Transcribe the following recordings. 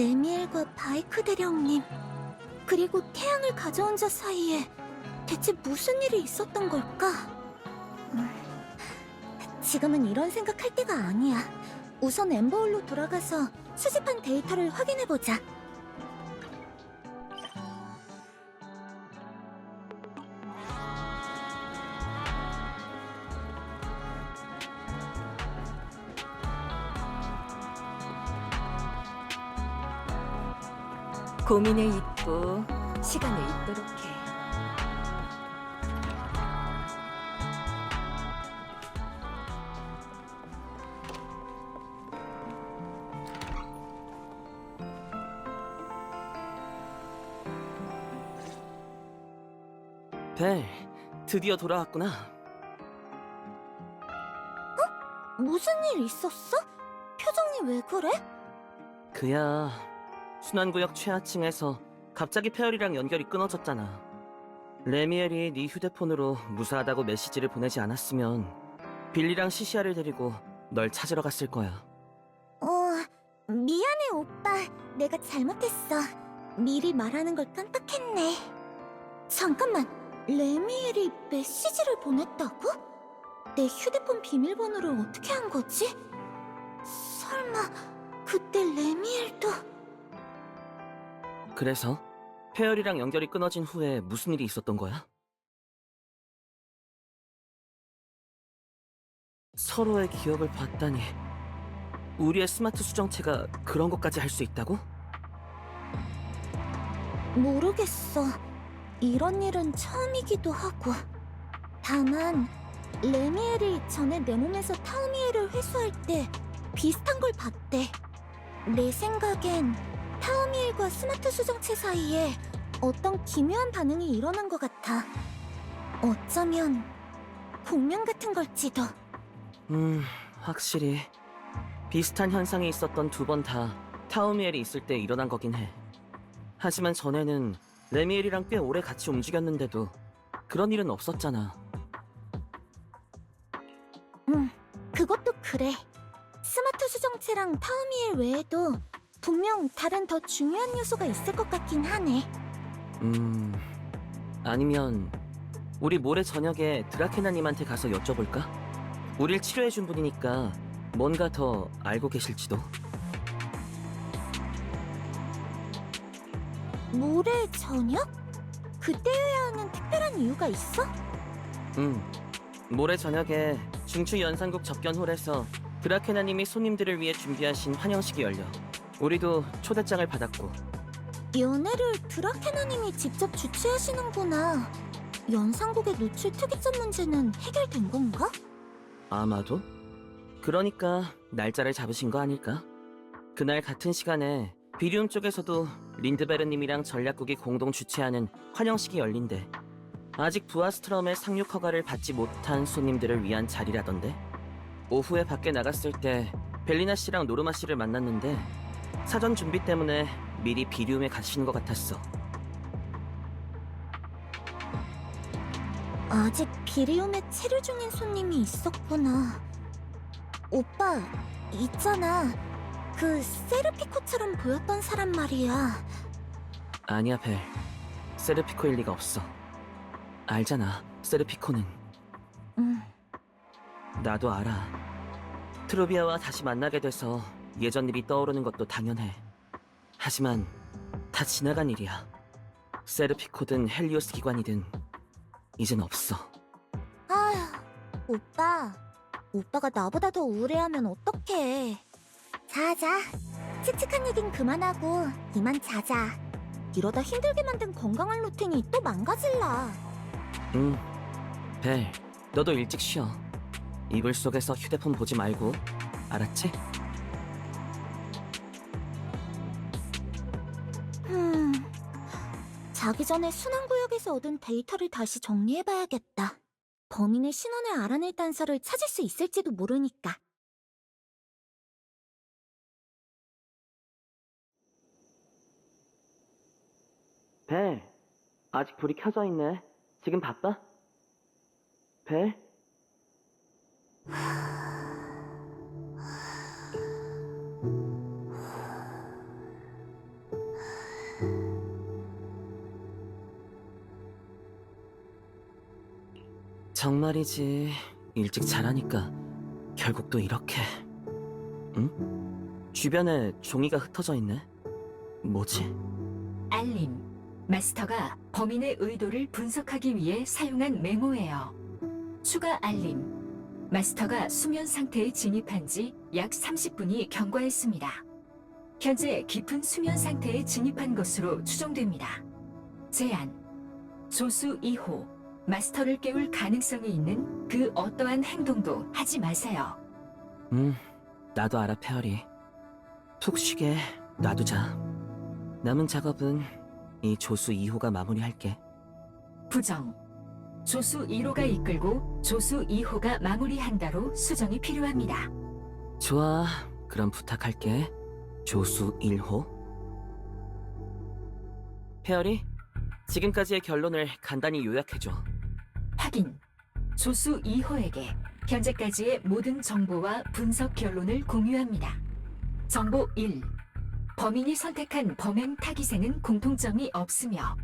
레미엘과 바이크 대령님, 그리고 태양을 가져온 자 사이에 대체 무슨 일이 있었던 걸까? 지금은 이런 생각할 때가 아니야. 우선 엠버홀로 돌아가서 수집한 데이터를 확인해보자. 고민에 있고 시간에 있도록 해. 벨, 드디어 돌아왔구나. 무슨 일 있었어? 표정이 왜 그래? 그야, 순환구역 최하층에서 갑자기 페어리랑 연결이 끊어졌잖아. 레미엘이 네 휴대폰으로 무사하다고 메시지를 보내지 않았으면 빌리랑 시시아를 데리고 널 찾으러 갔을 거야. 미안해 오빠. 내가 잘못했어. 미리 말하는 걸 깜빡했네. 잠깐만, 레미엘이 메시지를 보냈다고? 내 휴대폰 비밀번호를 어떻게 한 거지? 설마 그때 레미엘도... 그래서 페어리랑 연결이 끊어진 후에 무슨 일이 있었던 거야? 서로의 기억을 봤다니, 우리의 스마트 수정체가 그런 것까지 할 수 있다고? 모르겠어. 이런 일은 처음이기도 하고. 다만 레미엘이 전에 내 몸에서 타우미엘을 회수할 때 비슷한 걸 봤대. 내 생각엔 타우미엘과 스마트 수정체 사이에 어떤 기묘한 반응이 일어난 것 같아. 어쩌면 공명 같은 걸지도. 확실히 비슷한 현상이 있었던 두 번 다 타우미엘이 있을 때 일어난 거긴 해. 하지만 전에는 레미엘이랑 꽤 오래 같이 움직였는데도 그런 일은 없었잖아. 그것도 그래. 스마트 수정체랑 타우미엘 외에도 분명 다른 더 중요한 요소가 있을 것 같긴 하네. 아니면 우리 모레 저녁에 드라케나님한테 가서 여쭤볼까? 우릴 치료해준 분이니까 뭔가 더 알고 계실지도. 모레 저녁? 그때여야 하는 특별한 이유가 있어? 모레 저녁에 중추 연산국 접견홀에서 드라케나님이 손님들을 위해 준비하신 환영식이 열려. 우리도 초대장을 받았고. 연애를 드라케나님이 직접 주최하시는구나. 연상국의 노출 특이점 문제는 해결된 건가? 아마도? 그러니까 날짜를 잡으신 거 아닐까? 그날 같은 시간에 비리움 쪽에서도 린드베르님이랑 전략국이 공동 주최하는 환영식이 열린대. 아직 부아스트럼의 상륙 허가를 받지 못한 손님들을 위한 자리라던데. 오후에 밖에 나갔을 때 벨리나 씨랑 노르마 씨를 만났는데 사전 준비 때문에 미리 비리움에 가시는 것 같았어. 아직 비리움에 체류 중인 손님이 있었구나. 오빠, 있잖아. 그 세르피코처럼 보였던 사람 말이야. 아니야, 벨. 세르피코일 리가 없어. 알잖아, 세르피코는. 나도 알아. 트로비아와 다시 만나게 돼서 예전 일이 떠오르는 것도 당연해. 하지만 다 지나간 일이야. 세르피코든 헬리오스 기관이든 이젠 없어. 아휴, 오빠가 나보다 더 우울해하면 어떡해. 자자. 칙칙한 얘긴 그만하고 이만 자자. 이러다 힘들게 만든 건강한 루틴이 또 망가질라. 벨, 너도 일찍 쉬어. 이불 속에서 휴대폰 보지 말고, 알았지? 자기 전에 순환구역에서 얻은 데이터를 다시 정리해봐야겠다. 범인의 신원을 알아낼 단서를 찾을 수 있을지도 모르니까. 벨, 아직 불이 켜져 있네. 지금 바빠? 벨? 정말이지. 일찍 자라니까 결국 또 이렇게. 응? 주변에 종이가 흩어져 있네. 뭐지? 알림. 마스터가 범인의 의도를 분석하기 위해 사용한 메모예요. 추가 알림. 마스터가 수면 상태에 진입한 지 약 30분이 경과했습니다. 현재 깊은 수면 상태에 진입한 것으로 추정됩니다. 제안. 조수 2호. 마스터를 깨울 가능성이 있는 그 어떠한 행동도 하지 마세요. 나도 알아, 페어리. 푹 쉬게 놔두자. 남은 작업은 이 조수 2호가 마무리할게. 부정. 조수 1호가 이끌고 조수 2호가 마무리한다로 수정이 필요합니다. 좋아, 그럼 부탁할게. 조수 1호. 페어리, 지금까지의 결론을 간단히 요약해줘. 확인. 조수 2호에게 현재까지의 모든 정보와 분석 결론을 공유합니다. 정보 1. 범인이 선택한 범행 타깃에는 공통점이 없으며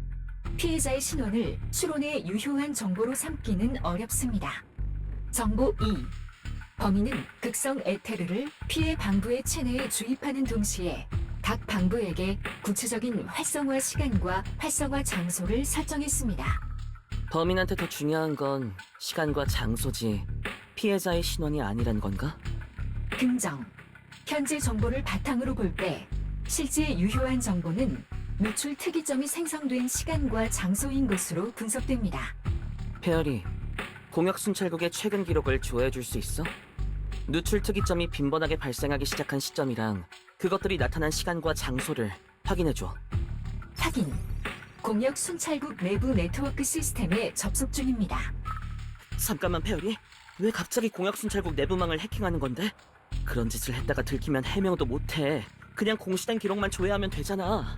피해자의 신원을 추론의 유효한 정보로 삼기는 어렵습니다. 정보 2. 범인은 극성 에테르를 피해 방부의 체내에 주입하는 동시에 각 방부에게 구체적인 활성화 시간과 활성화 장소를 설정했습니다. 범인한테 더 중요한 건 시간과 장소지 피해자의 신원이 아니란 건가? 긍정. 현재 정보를 바탕으로 볼 때 실제 유효한 정보는 노출 특이점이 생성된 시간과 장소인 것으로 분석됩니다. 페어리, 공역 순찰국의 최근 기록을 조회해줄 수 있어? 누출 특이점이 빈번하게 발생하기 시작한 시점이랑 그것들이 나타난 시간과 장소를 확인해줘. 확인. 공역 순찰국 내부 네트워크 시스템에 접속 중입니다. 잠깐만, 페어리. 왜 갑자기 공역 순찰국 내부망을 해킹하는 건데? 그런 짓을 했다가 들키면 해명도 못해. 그냥 공시된 기록만 조회하면 되잖아.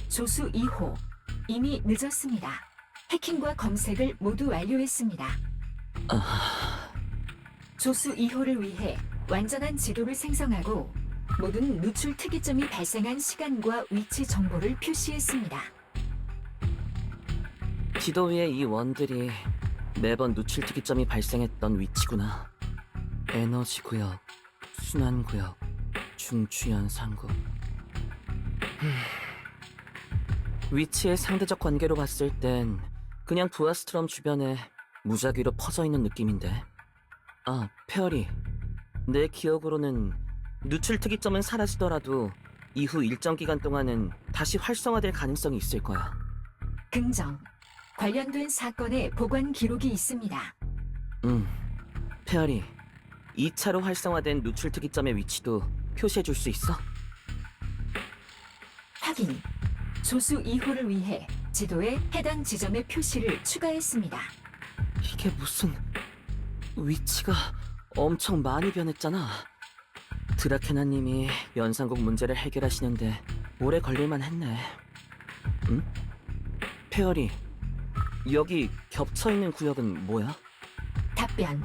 조수 2호. 이미 늦었습니다. 해킹과 검색을 모두 완료했습니다. 조수 2호를 위해 완전한 지도를 생성하고 모든 누출 특이점이 발생한 시간과 위치 정보를 표시했습니다. 지도 위에 이 원들이 매번 누출 특이점이 발생했던 위치구나. 에너지 구역, 순환 구역, 중추연 상국. 위치의 상대적 관계로 봤을 땐 그냥 부아스트럼 주변에 무작위로 퍼져 있는 느낌인데. 아, 페어리. 내 기억으로는 누출 특이점은 사라지더라도 이후 일정 기간 동안은 다시 활성화될 가능성이 있을 거야. 긍정. 관련된 사건의 보관 기록이 있습니다. 페어리. 2차로 활성화된 누출 특이점의 위치도 표시해줄 수 있어? 확인. 조수 2호를 위해 지도에 해당 지점의 표시를 추가했습니다. 이게 무슨... 위치가 엄청 많이 변했잖아. 드라케나님이 연산국 문제를 해결하시는데 오래 걸릴만 했네. 응? 페어리, 여기 겹쳐있는 구역은 뭐야? 답변.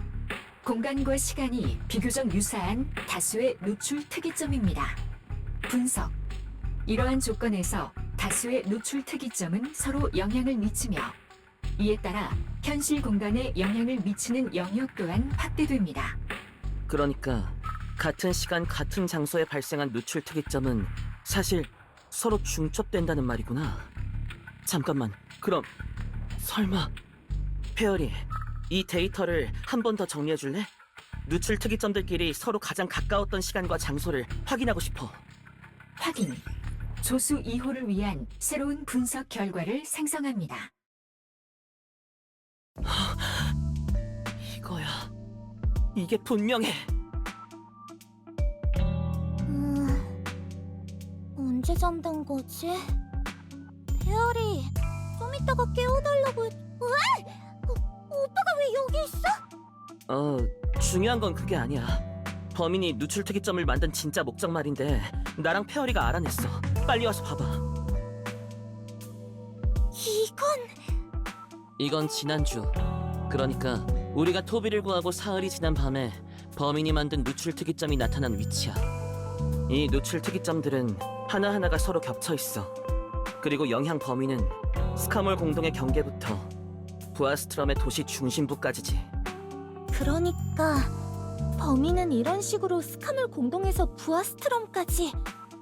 공간과 시간이 비교적 유사한 다수의 노출 특이점입니다. 분석. 이러한 조건에서 다수의 노출 특이점은 서로 영향을 미치며 이에 따라 현실 공간에 영향을 미치는 영역 또한 확대됩니다. 그러니까 같은 시간 같은 장소에 발생한 누출 특이점은 사실 서로 중첩된다는 말이구나. 잠깐만, 그럼 설마... 페어리, 이 데이터를 한 번 더 정리해줄래? 누출 특이점들끼리 서로 가장 가까웠던 시간과 장소를 확인하고 싶어. 확인. 조수 2호를 위한 새로운 분석 결과를 생성합니다. 이거야. 이게 분명해. 언제 잠든 거지? 페어리, 좀 이따가 깨워달라고 오빠가 왜 여기 있어? 중요한 건 그게 아니야. 범인이 누출 특이점을 만든 진짜 목적 말인데 나랑 페어리가 알아냈어. 빨리 와서 봐봐. 이건 지난주. 그러니까 우리가 토비를 구하고 사흘이 지난 밤에 범인이 만든 누출 특이점이 나타난 위치야. 이 누출 특이점들은 하나하나가 서로 겹쳐 있어. 그리고 영향 범위는 스카몰 공동의 경계부터 부아스트럼의 도시 중심부까지지. 그러니까 범인은 이런 식으로 스캄을 공동해서 부아스트럼까지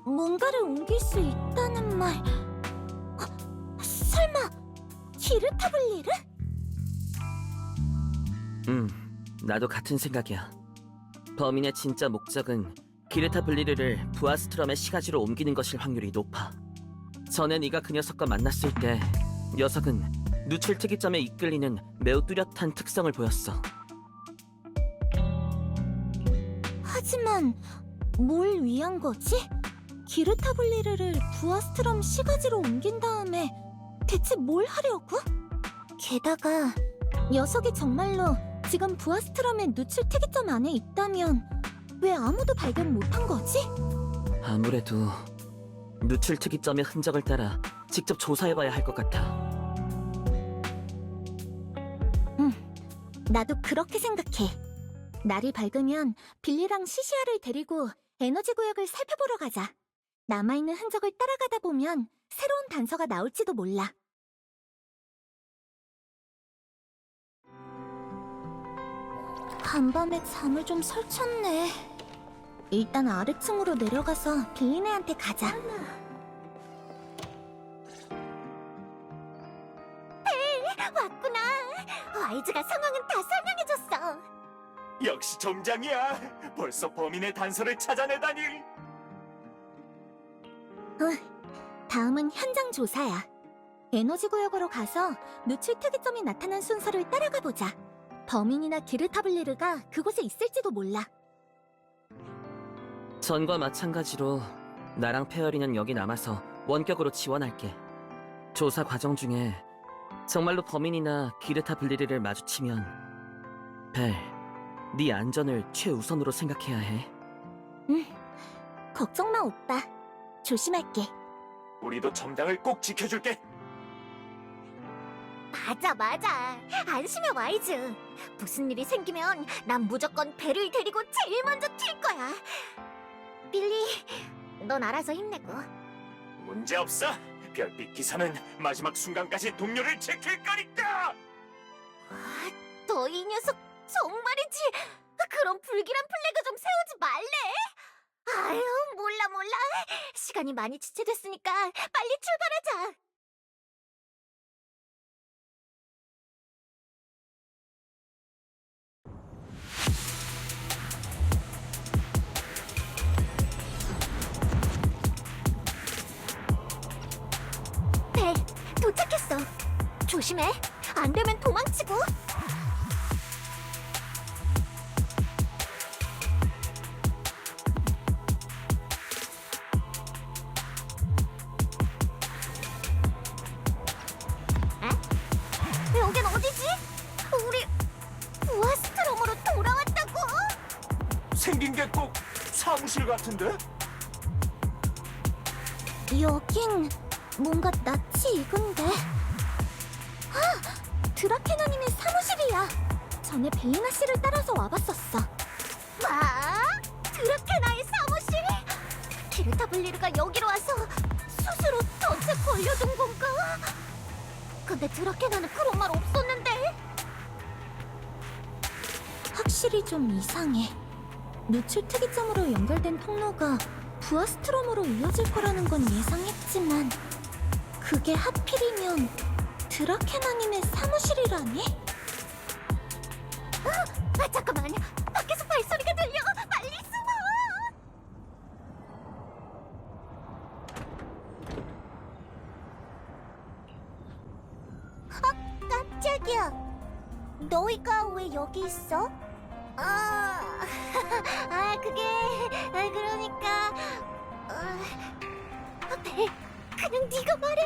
뭔가를 옮길 수 있다는 말. 설마 기르타블리르? 나도 같은 생각이야. 범인의 진짜 목적은 기르타 블리르를 부아스트럼의 시가지로 옮기는 것일 확률이 높아. 전에 네가 그 녀석과 만났을 때 녀석은 누출 특이점에 이끌리는 매우 뚜렷한 특성을 보였어. 하지만 뭘 위한 거지? 기르타블리르를 부아스트럼 시가지로 옮긴 다음에 대체 뭘 하려고? 게다가 녀석이 정말로 지금 부아스트럼의 누출 특이점 안에 있다면 왜 아무도 발견 못한 거지? 아무래도 누출 특이점의 흔적을 따라 직접 조사해봐야 할 것 같아. 나도 그렇게 생각해. 날이 밝으면 빌리랑 시시아를 데리고 에너지 구역을 살펴보러 가자. 남아있는 흔적을 따라가다 보면 새로운 단서가 나올지도 몰라. 간밤에 잠을 좀 설쳤네. 일단 아래층으로 내려가서 빌리네한테 가자. 왔구나. 와이즈가 상황은 다 설명해줬어. 역시 점장이야. 벌써 범인의 단서를 찾아내다니. 다음은 현장 조사야. 에너지 구역으로 가서 누출 특이점이 나타난 순서를 따라가 보자. 범인이나 기르타블리르가 그곳에 있을지도 몰라. 전과 마찬가지로 나랑 페어리는 여기 남아서 원격으로 지원할게. 조사 과정 중에 정말로 범인이나 기르타 블리르를 마주치면 벨, 네 안전을 최우선으로 생각해야 해. 걱정 마, 오빠. 조심할게. 우리도 점장을 꼭 지켜줄게. 맞아. 안심해, 와이즈. 무슨 일이 생기면 난 무조건 벨을 데리고 제일 먼저 튈 거야. 빌리, 넌 알아서 힘내고. 문제 없어. 별빛 기사는 마지막 순간까지 동료를 지킬 거니까. 너 이 녀석 정말이지? 그런 불길한 플래그 좀 세우지 말래? 아유, 몰라. 시간이 많이 지체됐으니까 빨리 출발하자. 벨, 도착했어. 조심해. 안 되면 도망치고. 여긴 어디지? 우리 부아스트롬으로 돌아왔다고? 생긴 게 꼭 사무실 같은데? 여긴 뭔가 낯이 익은데. 드라케나님의 사무실이야. 전에 벨리나 씨를 따라서 와봤었어. 뭐? 드라케나의 사무실? 기르타블리르가 여기로 와서 스스로 덫에 걸려둔 건가? 근데 드라케나는 그런 말 없었는데. 확실히 좀 이상해. 누출 특이점으로 연결된 통로가 부아스트롬으로 이어질 거라는 건 예상했지만 그게 하필이면 드라케나님의 사무실이라니? 잠깐만. 밖에서 발소리가 들려. 빨리 숨어. 깜짝이야. 너희가 왜 여기 있어? 그러니까 벨, 그냥 네가 말해.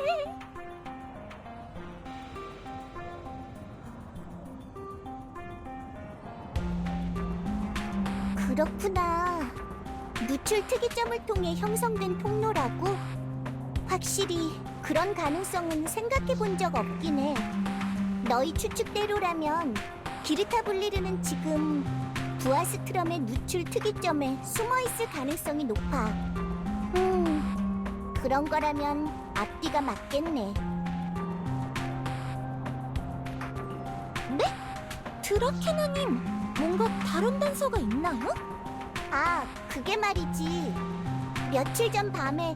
그렇구나. 누출 특이점을 통해 형성된 통로라고? 확실히 그런 가능성은 생각해 본 적 없긴 해. 너희 추측대로라면 기르타블리르는 지금 부아스트럼의 누출 특이점에 숨어있을 가능성이 높아. 그런 거라면 앞뒤가 맞겠네. 드라케나님, 뭔가 다른 단서가 있나요? 아, 그게 말이지. 며칠 전 밤에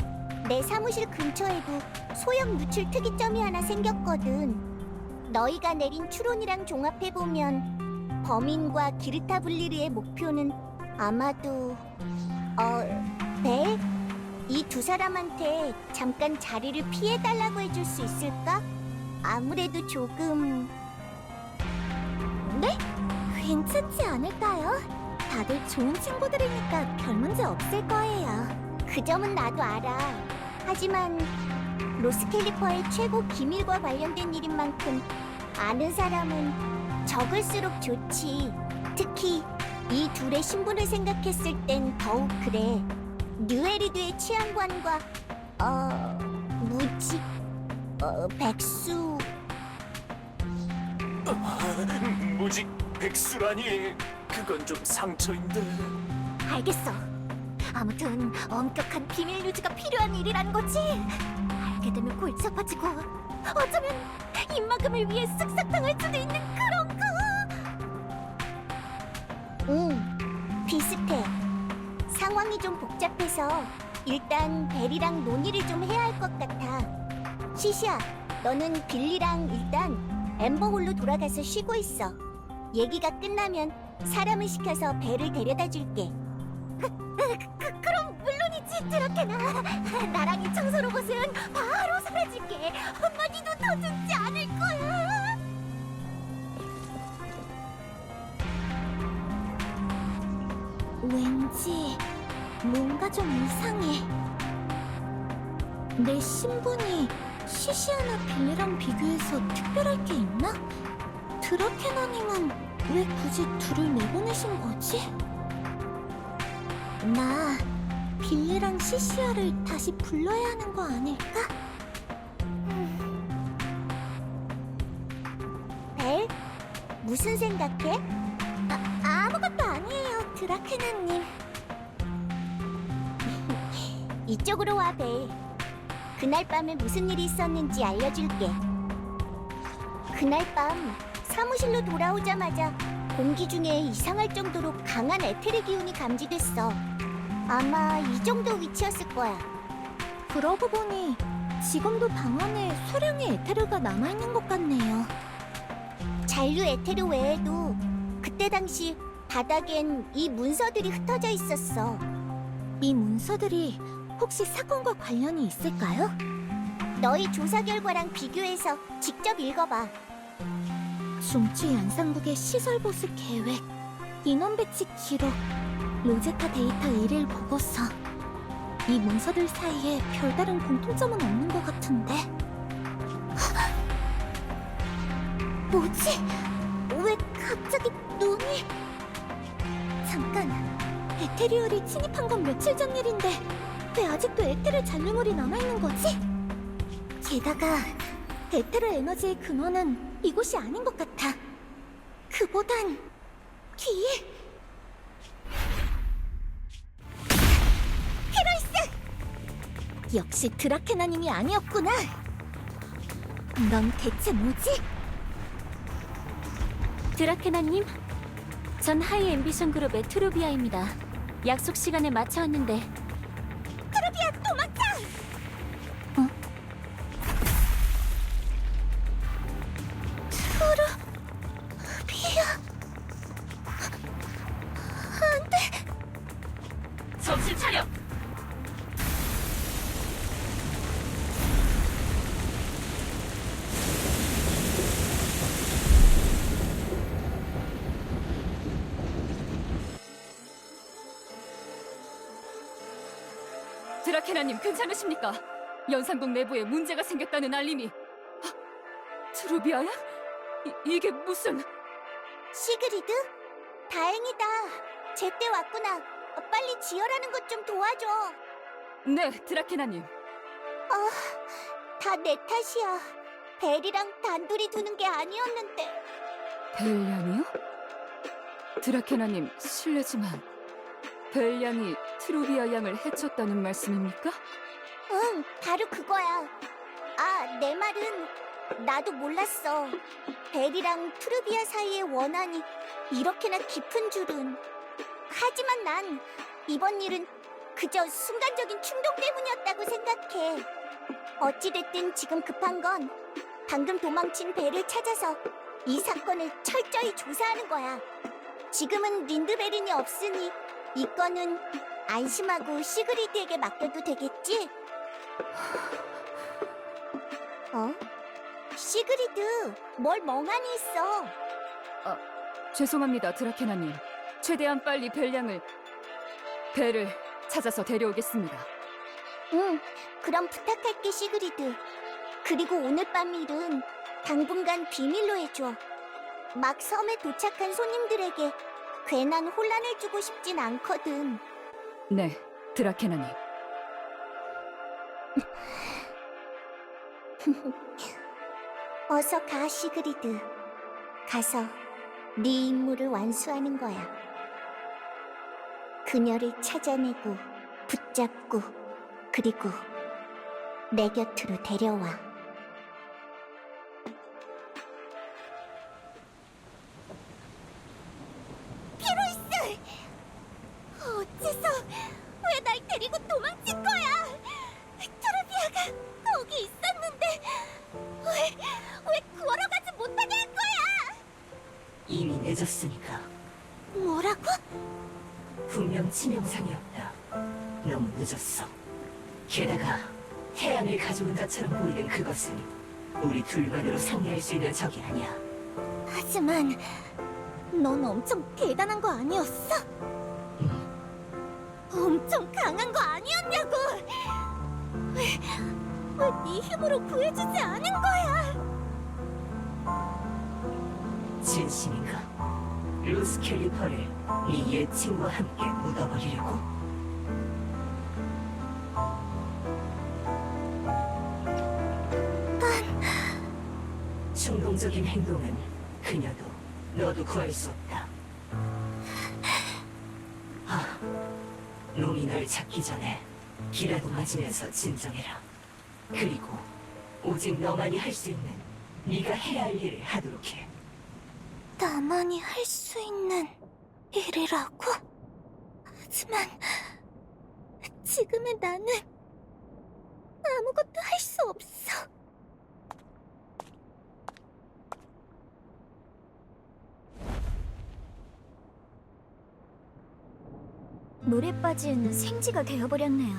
내 사무실 근처에도 소형 누출 특이점이 하나 생겼거든. 너희가 내린 추론이랑 종합해보면 범인과 기르타 블리르의 목표는 아마도 벨? 이 두 사람한테 잠깐 자리를 피해달라고 해줄 수 있을까? 아무래도 조금... 네? 괜찮지 않을까요? 다들 좋은 친구들이니까 별 문제 없을 거예요. 그 점은 나도 알아. 하지만 로스캘리퍼의 최고 기밀과 관련된 일인 만큼 아는 사람은 적을수록 좋지. 특히 이 둘의 신분을 생각했을 땐 더욱 그래. 뉴에리드의 치안관과 무지... 백수... 무직 백수라니 그건 좀 상처인데. 알겠어. 아무튼 엄격한 비밀 유지가 필요한 일이란 거지. 알게 되면 골치 아파지고 어쩌면 입막음을 위해 쓱싹당할 수도 있는 그런 거. 응, 비슷해. 상황이 좀 복잡해서 일단 벨이랑 논의를 좀 해야 할 것 같아. 시시야, 너는 빌리랑 일단 엠버홀로 돌아가서 쉬고 있어. 얘기가 끝나면 사람을 시켜서 벨을 데려다 줄게. 그럼 물론이지, 드라케나. 나랑 이 청소 로봇은 바로 사라질게. 한마디도 더 듣지 않을 거야. 왠지 뭔가 좀 이상해. 내 신분이 시시아나 빌리랑 비교해서 특별할 게 있나? 드라케나님은 왜 굳이 둘을 내보내신 거지? 나 빌리랑 시시아를 다시 불러야 하는 거 아닐까? 벨? 무슨 생각해? 아무것도 아니에요, 드라케나님. 이쪽으로 와, 벨. 그날 밤에 무슨 일이 있었는지 알려줄게. 그날 밤 사무실로 돌아오자마자 공기 중에 이상할 정도로 강한 에테르 기운이 감지됐어. 아마 이 정도 위치였을 거야. 그러고 보니 지금도 방 안에 소량의 에테르가 남아있는 것 같네요. 잔류 에테르 외에도 그때 당시 바닥엔 이 문서들이 흩어져 있었어. 이 문서들이 혹시 사건과 관련이 있을까요? 너희 조사 결과랑 비교해서 직접 읽어봐. 중추 연상국의 시설 보수 계획, 인원 배치 기록, 로제타 데이터 일일 보고서. 이 문서들 사이에 별다른 공통점은 없는 것 같은데. 뭐지? 왜 갑자기 눈이... 잠깐, 에테리얼이 침입한 건 며칠 전 일인데 왜 아직도 에테르 잔류물이 남아있는 거지? 게다가 에테르 에너지의 근원은 이곳이 아닌 것 같아. 그보단 길... 헤로이스! 역시 드라케나님이 아니었구나. 넌 대체 뭐지? 드라케나님, 전 하이 앰비션 그룹의 트루비아입니다. 약속 시간에 맞춰 왔는데 트루비아, 도망쳐! 트루비아... 안 돼! 정신 차려! 드라케나님 괜찮으십니까? 연산국 내부에 문제가 생겼다는 알림이. 트루비아야? 이게 무슨... 시그리드? 다행이다. 제때 왔구나. 빨리 지혈하는 것 좀 도와줘. 네, 드라케나님. 다 내 탓이야. 벨이랑 단둘이 두는 게 아니었는데. 벨양이요? 드라케나님, 실례지만 벨양이 트루비아 양을 해쳤다는 말씀입니까? 응, 바로 그거야. 아, 내 말은 나도 몰랐어. 벨이랑 트루비아 사이의 원한이 이렇게나 깊은 줄은. 하지만 난 이번 일은 그저 순간적인 충동 때문이었다고 생각해. 어찌됐든 지금 급한 건 방금 도망친 벨을 찾아서 이 사건을 철저히 조사하는 거야. 지금은 린드베른이 없으니 이 건은 안심하고 시그리드에게 맡겨도 되겠지? 어? 시그리드, 뭘 멍하니 있어? 죄송합니다, 드라케나님. 최대한 빨리 벨을 찾아서 데려오겠습니다. 응, 그럼 부탁할게, 시그리드. 그리고 오늘 밤 일은 당분간 비밀로 해줘. 막 섬에 도착한 손님들에게 괜한 혼란을 주고 싶진 않거든. 네, 드라케나님. 어서 가, 시그리드. 가서 네 임무를 완수하는 거야. 그녀를 찾아내고 붙잡고 그리고 내 곁으로 데려와. 피로이스! 어째서 왜 날 데리고 도망친 거야? 트루비아가 거기 있었는데 왜 구하러 가지 못하게 한 거야? 이미 늦었으니까. 뭐라고? 분명 치명상이었다. 너무 늦었어. 게다가 해안을 가져온 것처럼 보이는 그것은 우리 둘만으로 상의할 수 있는 적이 아니야. 하지만 넌 엄청 대단한 거 아니었어? 엄청 강한 거 아니었냐고! 왜 네 힘으로 구해주지 않은 거야? 진심인가? 루스 캘리퍼를 네 옛 친구와 함께 묻어버리려고? 충동적인 행동은 그녀도 너도 구할 수 없다. 놈이 널 찾기 전에 기라도 맞으면서 진정해라. 그리고 오직 너만이 할 수 있는 네가 해야 할 일을 하도록 해. 나만이 할 수 있는 일이라고? 하지만 지금의 나는 아무것도 할 수 없어. 물에 빠진 생쥐가 되어버렸네요.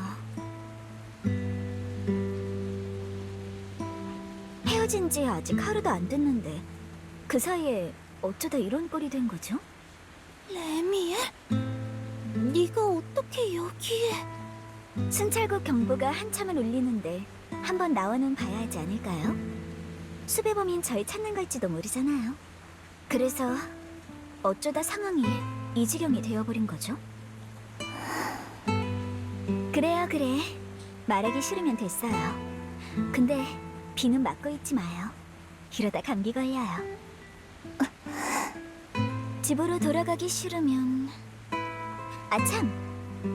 헤어진 지 아직 하루도 안 됐는데 그 사이에 어쩌다 이런 꼴이 된 거죠? 레미엘? 네가 어떻게 여기에? 순찰국 경보가 한참을 울리는데 한번 나와는 봐야 하지 않을까요? 수배범인 절 찾는 걸지도 모르잖아요. 그래서 어쩌다 상황이 이 지경이 되어버린 거죠? 그래요, 그래. 말하기 싫으면 됐어요. 근데 비는 맞고 있지 마요. 이러다 감기 걸려요. 집으로 돌아가기 싫으면... 아참!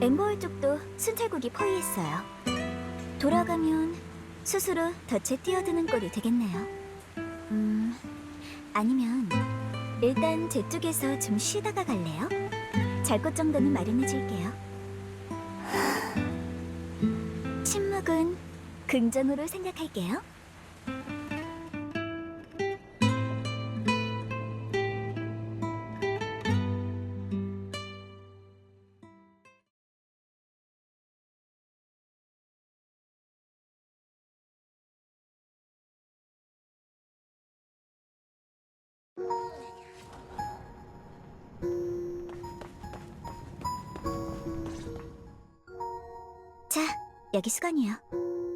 엠버홀 쪽도 순찰국이 포위했어요. 돌아가면 스스로 덫에 뛰어드는 꼴이 되겠네요. 아니면 일단 제 쪽에서 좀 쉬다가 갈래요? 잘 곳 정도는 마련해줄게요. 침묵은 긍정으로 생각할게요. 자, 여기 수건이요.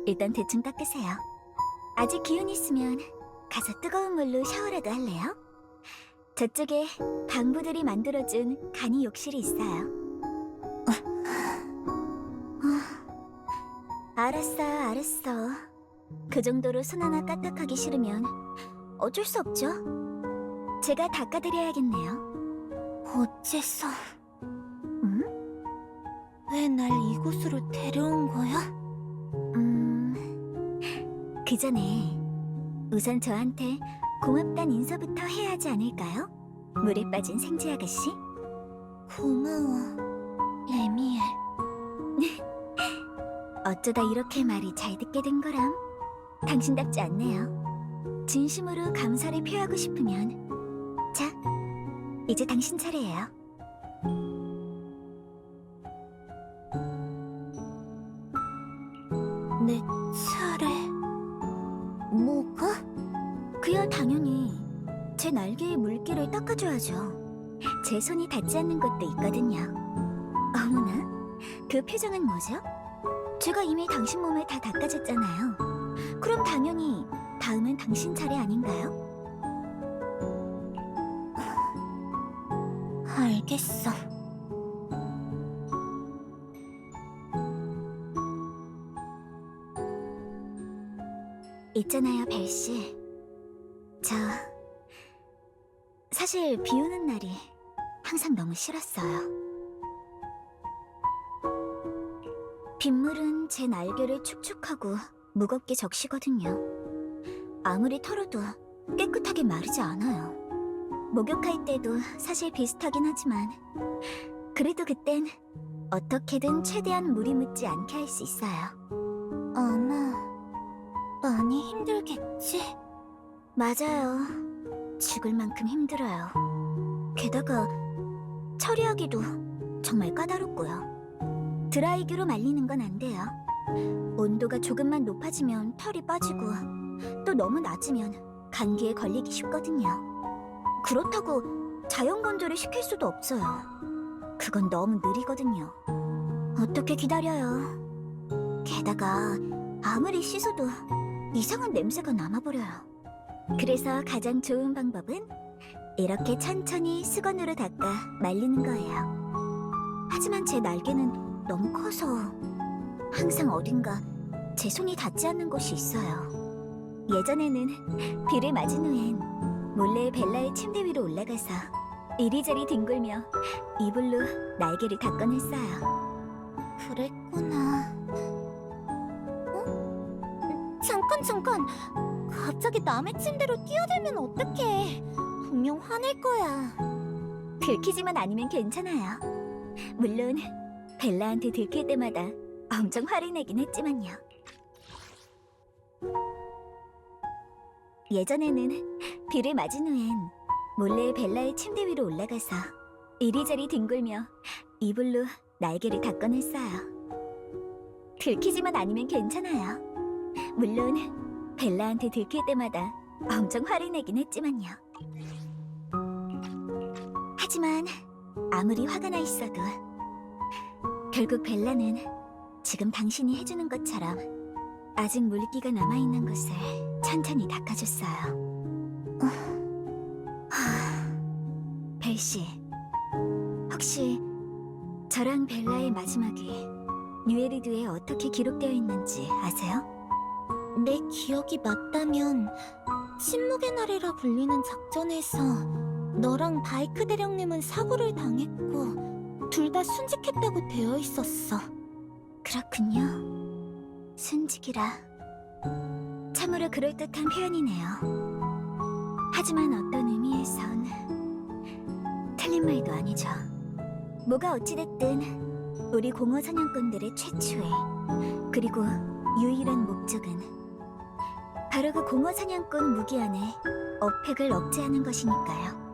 일단 대충 닦으세요. 아직 기운 있으면 가서 뜨거운 물로 샤워라도 할래요? 저쪽에 방부들이 만들어준 간이 욕실이 있어요. 알았어. 그 정도로 손 하나 까딱하기 싫으면 어쩔 수 없죠. 제가 닦아드려야겠네요. 어째서... 응? 왜 날 이곳으로 데려온 거야? 그 전에 우선 저한테 고맙단 인사부터 해야 하지 않을까요? 물에 빠진 생쥐 아가씨. 고마워, 레미엘. 어쩌다 이렇게 말이 잘 듣게 된 거람. 당신답지 않네요. 진심으로 감사를 표하고 싶으면 자, 이제 당신 차례예요. 내 차례... 뭐가? 그야 당연히 제 날개에 물기를 닦아줘야죠. 제 손이 닿지 않는 것도 있거든요. 어머나, 그 표정은 뭐죠? 제가 이미 당신 몸을 다 닦아줬잖아요. 그럼 당연히 다음은 당신 차례 아닌가요? 알겠어. 있잖아요, 벨씨. 사실 비 오는 날이 항상 너무 싫었어요. 빗물은 제 날개를 축축하고 무겁게 적시거든요. 아무리 털어도 깨끗하게 마르지 않아요. 목욕할 때도 사실 비슷하긴 하지만 그래도 그땐 어떻게든 최대한 물이 묻지 않게 할 수 있어요. 아마 많이 힘들겠지? 맞아요. 죽을 만큼 힘들어요. 게다가 처리하기도 정말 까다롭고요. 드라이기로 말리는 건 안 돼요. 온도가 조금만 높아지면 털이 빠지고 또 너무 낮으면 감기에 걸리기 쉽거든요. 그렇다고 자연 건조를 시킬 수도 없어요. 그건 너무 느리거든요. 어떻게 기다려요. 게다가 아무리 씻어도 이상한 냄새가 남아버려요. 그래서 가장 좋은 방법은 이렇게 천천히 수건으로 닦아 말리는 거예요. 하지만 제 날개는 너무 커서 항상 어딘가 제 손이 닿지 않는 곳이 있어요. 예전에는 비를 맞은 후엔 몰래 벨라의 침대 위로 올라가서 이리저리 뒹굴며 이불로 날개를 닦아냈어요. 그랬구나. 잠깐. 갑자기 남의 침대로 뛰어들면 어떡해. 분명 화낼 거야. 들키지만 않으면 괜찮아요. 물론 벨라한테 들킬 때마다 엄청 화를 내긴 했지만요. 예전에는 비를 맞은 후엔 몰래 벨라의 침대 위로 올라가서 이리저리 뒹굴며 이불로 날개를 닦아냈어요. 들키지만 않으면 괜찮아요. 물론 벨라한테 들킬 때마다 엄청 화를 내긴 했지만요. 하지만 아무리 화가 나 있어도 결국 벨라는 지금 당신이 해주는 것처럼 아직 물기가 남아있는 곳을 천천히 닦아줬어요. 벨씨, 혹시 저랑 벨라의 마지막이 뉴에리드에 어떻게 기록되어 있는지 아세요? 내 기억이 맞다면 침묵의 날이라 불리는 작전에서 너랑 바이크 대령님은 사고를 당했고 둘 다 순직했다고 되어 있었어. 그렇군요. 순직이라. 참으로 그럴듯한 표현이네요. 하지만 어떤 의미에선 틀린 말도 아니죠. 뭐가 어찌됐든 우리 공허 사냥꾼들의 최초의 그리고 유일한 목적은 바로 그 공허 사냥꾼 무기 안에 어팩을 억제하는 것이니까요.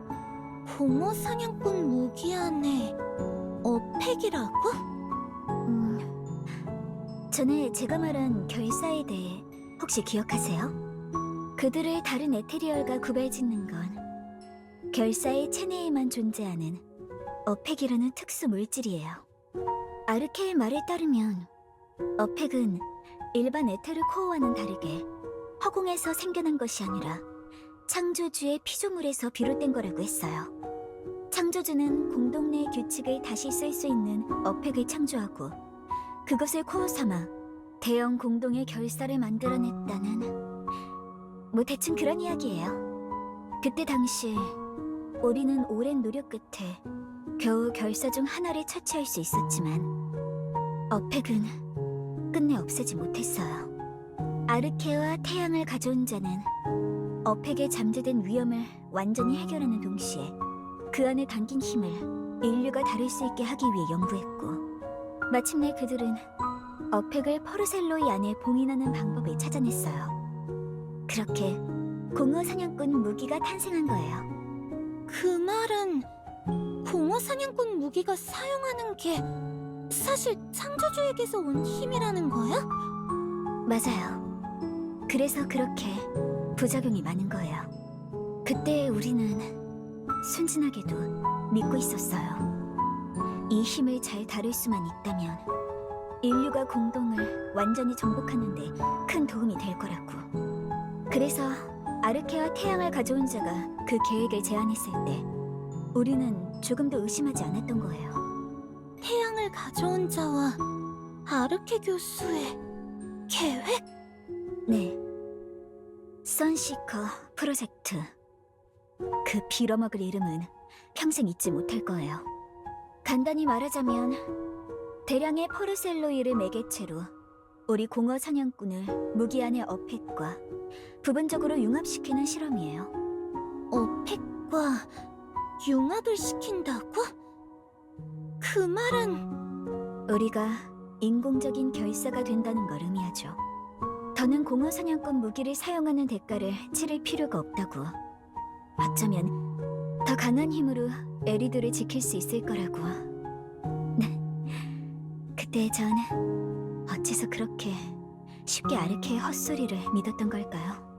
공허 사냥꾼 무기 안에 어팩이라고? 전에 제가 말한 결사에 대해 혹시 기억하세요? 그들을 다른 에테리얼과 구별짓는 건 결사의 체내에만 존재하는 어팩이라는 특수 물질이에요. 아르케의 말에 따르면 어팩은 일반 에테르 코어와는 다르게 허공에서 생겨난 것이 아니라 창조주의 피조물에서 비롯된 거라고 했어요. 창조주는 공동 내 규칙을 다시 쓸 수 있는 어팩을 창조하고 그것을 코어 삼아 대형 공동의 결사를 만들어냈다는 대충 그런 이야기예요. 그때 당시 우리는 오랜 노력 끝에 겨우 결사 중 하나를 처치할 수 있었지만 어팩은 끝내 없애지 못했어요. 아르케와 태양을 가져온 자는 어팩에 잠재된 위험을 완전히 해결하는 동시에 그 안에 담긴 힘을 인류가 다룰 수 있게 하기 위해 연구했고, 마침내 그들은 어팩을 포르셀로이 안에 봉인하는 방법을 찾아냈어요. 그렇게 공허 사냥꾼 무기가 탄생한 거예요. 그 말은 공허 사냥꾼 무기가 사용하는 게 사실 창조주에게서 온 힘이라는 거야? 맞아요. 그래서 그렇게 부작용이 많은 거예요. 그때 우리는 순진하게도 믿고 있었어요. 이 힘을 잘 다룰 수만 있다면 인류가 공동을 완전히 정복하는 데 큰 도움이 될 거라고. 그래서 아르케와 태양을 가져온 자가 그 계획을 제안했을 때 우리는 조금도 의심하지 않았던 거예요. 태양을 가져온 자와 아르케 교수의 계획? 네. 선시커 프로젝트. 그 빌어먹을 이름은 평생 잊지 못할 거예요. 간단히 말하자면 대량의 포르셀로이를 매개체로 우리 공허 사냥꾼을 무기 안의 어팩과 부분적으로 융합시키는 실험이에요. 어팩과 융합을 시킨다고? 그 말은 우리가 인공적인 결사가 된다는 걸 의미하죠. 더는 공허 사냥꾼 무기를 사용하는 대가를 치를 필요가 없다고. 어쩌면 더 강한 힘으로 에리도를 지킬 수 있을 거라고. 네. 그때 전 어째서 그렇게 쉽게 아르케의 헛소리를 믿었던 걸까요?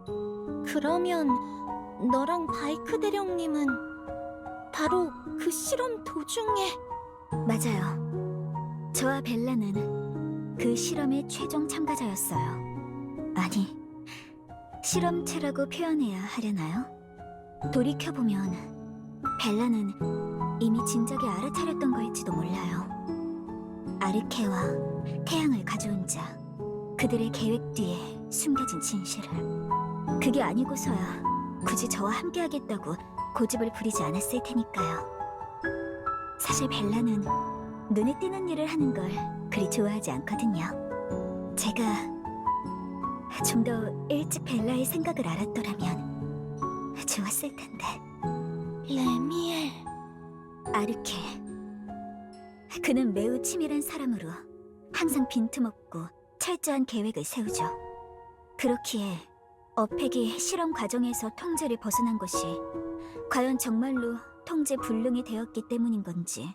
그러면 너랑 바이크 대령님은 바로 그 실험 도중에 맞아요. 저와 벨라는 그 실험의 최종 참가자였어요. 아니, 실험체라고 표현해야 하려나요? 돌이켜보면 벨라는 이미 진작에 알아차렸던 거일지도 몰라요. 아르케와 태양을 가져온 자, 그들의 계획 뒤에 숨겨진 진실을. 그게 아니고서야 굳이 저와 함께하겠다고 고집을 부리지 않았을 테니까요. 사실 벨라는 눈에 띄는 일을 하는 걸 그리 좋아하지 않거든요. 제가 좀 더 일찍 벨라의 생각을 알았더라면 좋았을 텐데. 레미엘. 아르케. 그는 매우 치밀한 사람으로 항상 빈틈없고 철저한 계획을 세우죠. 그렇기에 어팩이 실험 과정에서 통제를 벗어난 것이 과연 정말로 통제 불능이 되었기 때문인 건지,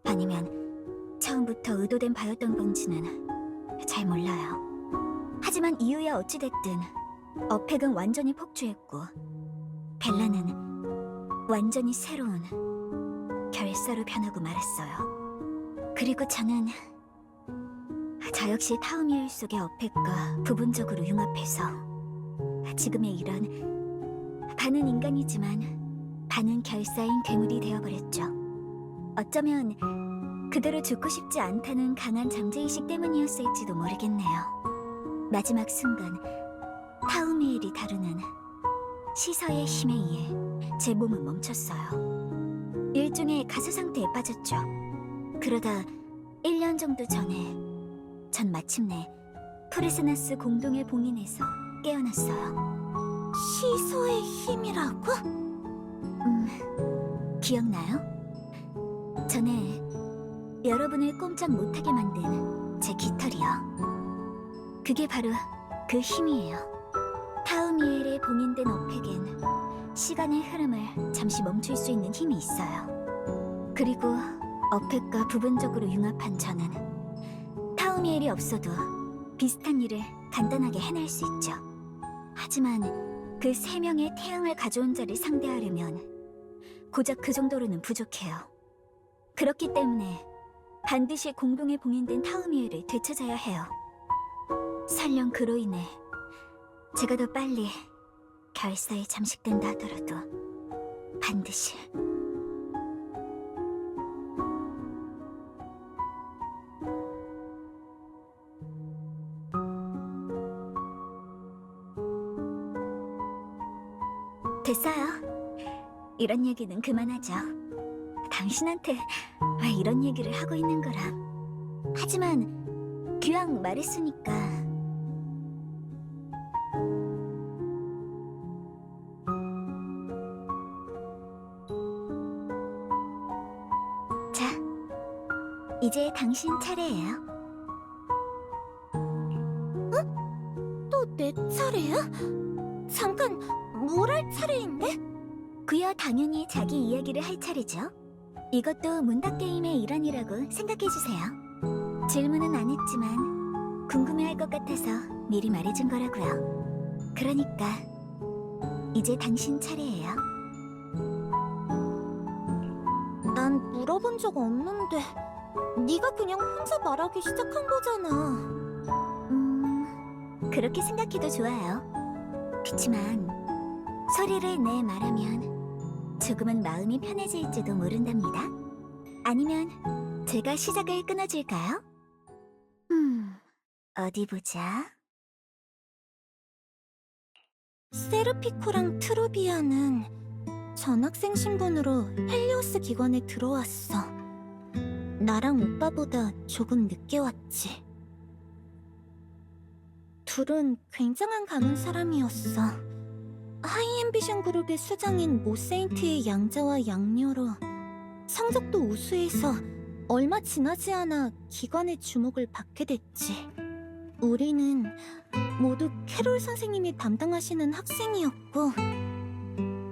아니면 처음부터 의도된 바였던 건지는 잘 몰라요. 하지만 이유야 어찌됐든 어팩은 완전히 폭주했고 벨라는 완전히 새로운 결사로 변하고 말았어요. 그리고 저는 저 역시 타우미엘 속의 어팩과 부분적으로 융합해서 지금의 이런 반은 인간이지만 반은 결사인 괴물이 되어버렸죠. 어쩌면 그대로 죽고 싶지 않다는 강한 잠재의식 때문이었을지도 모르겠네요. 마지막 순간 타우미엘이 다루는 시서의 힘에 의해 제 몸은 멈췄어요. 일종의 가수 상태에 빠졌죠. 그러다 1년 정도 전에 전 마침내 프레스나스 공동의 봉인에서 깨어났어요. 시소의 힘이라고? 기억나요? 전에 여러분을 꼼짝 못하게 만든 제 깃털이요. 그게 바로 그 힘이에요. 타우미엘에 봉인된 어팩엔 시간의 흐름을 잠시 멈출 수 있는 힘이 있어요. 그리고 어팩과 부분적으로 융합한 저는 타우미엘이 없어도 비슷한 일을 간단하게 해낼 수 있죠. 하지만 그 3명의 태양을 가져온 자를 상대하려면 고작 그 정도로는 부족해요. 그렇기 때문에 반드시 공동에 봉인된 타우미엘을 되찾아야 해요. 설령 그로 인해 제가 더 빨리 결사에 잠식된다 하더라도 반드시. 됐어요. 이런 얘기는 그만하죠. 당신한테 왜 이런 얘기를 하고 있는 거라. 하지만 귀왕 말했으니까. 이제 당신 차례예요. 또 내 차례야? 잠깐, 뭘 할 차례인데? 그야 당연히 자기 이야기를 할 차례죠. 이것도 문답 게임의 일환이라고 생각해주세요. 질문은 안 했지만 궁금해할 것 같아서 미리 말해준 거라고요. 그러니까 이제 당신 차례예요. 난 물어본 적 없는데 네가 그냥 혼자 말하기 시작한 거잖아. 그렇게 생각해도 좋아요. 그치만 소리를 내 말하면 조금은 마음이 편해질지도 모른답니다. 아니면 제가 시작을 끊어줄까요? 어디 보자. 세르피코랑 트루비아는 전학생 신분으로 헬리오스 기관에 들어왔어. 나랑 오빠보다 조금 늦게 왔지. 둘은 굉장한 가문 사람이었어. 하이앰비션 그룹의 수장인 모세인트의 양자와 양녀로 성적도 우수해서 얼마 지나지 않아 기관의 주목을 받게 됐지. 우리는 모두 캐롤 선생님이 담당하시는 학생이었고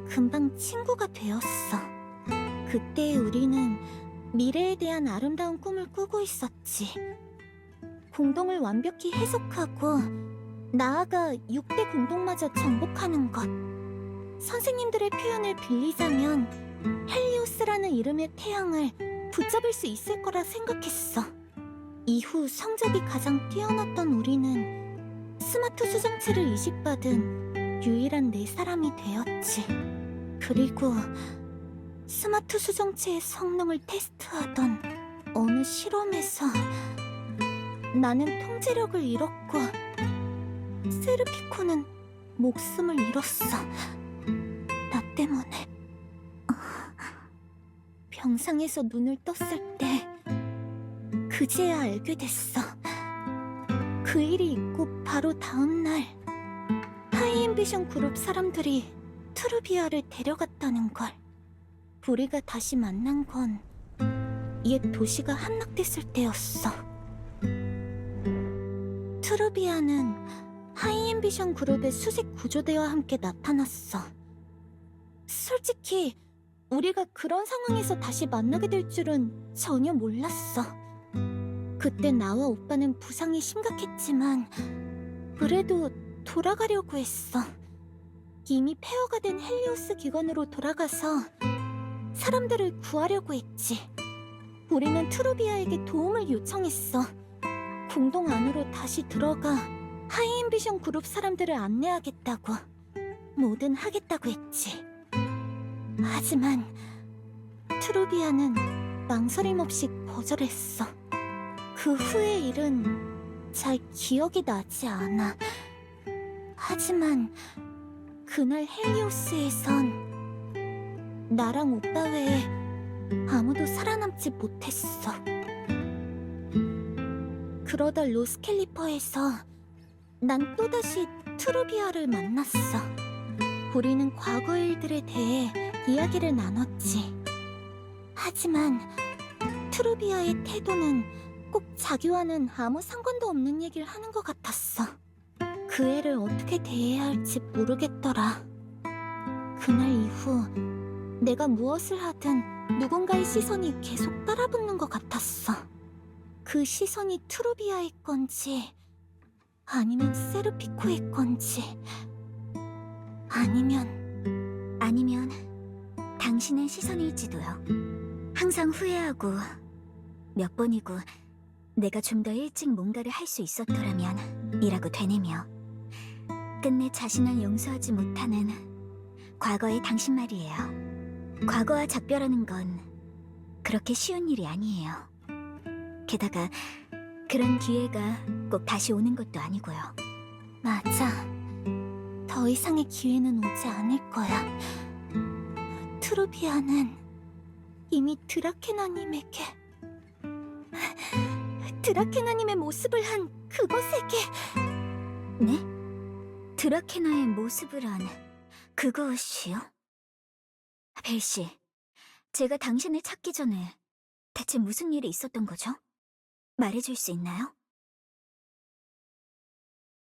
금방 친구가 되었어. 그때 우리는 미래에 대한 아름다운 꿈을 꾸고 있었지. 공동을 완벽히 해석하고 나아가 6대 공동마저 정복하는 것. 선생님들의 표현을 빌리자면 헬리오스라는 이름의 태양을 붙잡을 수 있을 거라 생각했어. 이후 성적이 가장 뛰어났던 우리는 스마트 수정체를 이식받은 유일한 네 사람이 되었지. 그리고 스마트 수정체의 성능을 테스트하던 어느 실험에서 나는 통제력을 잃었고 세르피코는 목숨을 잃었어. 나 때문에. 병상에서 눈을 떴을 때 그제야 알게 됐어. 그 일이 있고 바로 다음 날 하이앰비션 그룹 사람들이 트루비아를 데려갔다는 걸. 우리가 다시 만난 건 옛 도시가 함락됐을 때였어. 트루비아는 하이앰비션 그룹의 수색 구조대와 함께 나타났어. 솔직히 우리가 그런 상황에서 다시 만나게 될 줄은 전혀 몰랐어. 그때 나와 오빠는 부상이 심각했지만 그래도 돌아가려고 했어. 이미 폐허가 된 헬리오스 기관으로 돌아가서 사람들을 구하려고 했지. 우리는 트루비아에게 도움을 요청했어. 공동 안으로 다시 들어가 하이앰비션 그룹 사람들을 안내하겠다고. 뭐든 하겠다고 했지. 하지만 트루비아는 망설임 없이 거절했어. 그 후의 일은 잘 기억이 나지 않아. 하지만 그날 헬리오스에선 나랑 오빠 외에 아무도 살아남지 못했어. 그러다 로스캘리퍼에서 난 또다시 트루비아를 만났어. 우리는 과거 일들에 대해 이야기를 나눴지. 하지만 트루비아의 태도는 꼭 자기와는 아무 상관도 없는 얘기를 하는 것 같았어. 그 애를 어떻게 대해야 할지 모르겠더라. 그날 이후 내가 무엇을 하든 누군가의 시선이 계속 따라붙는 것 같았어. 그 시선이 트루비아의 건지 아니면 세르피코의 건지 아니면 당신의 시선일지도요. 항상 후회하고 몇 번이고 내가 좀 더 일찍 뭔가를 할 수 있었더라면 이라고 되뇌며 끝내 자신을 용서하지 못하는 과거의 당신 말이에요. 과거와 작별하는 건 그렇게 쉬운 일이 아니에요. 게다가 그런 기회가 꼭 다시 오는 것도 아니고요. 맞아. 더 이상의 기회는 오지 않을 거야. 트루비아는 이미 드라케나님에게 드라케나님의 모습을 한 그것에게. 네? 드라케나의 모습을 한 그것이요? 벨씨, 제가 당신을 찾기 전에 대체 무슨 일이 있었던 거죠? 말해줄 수 있나요?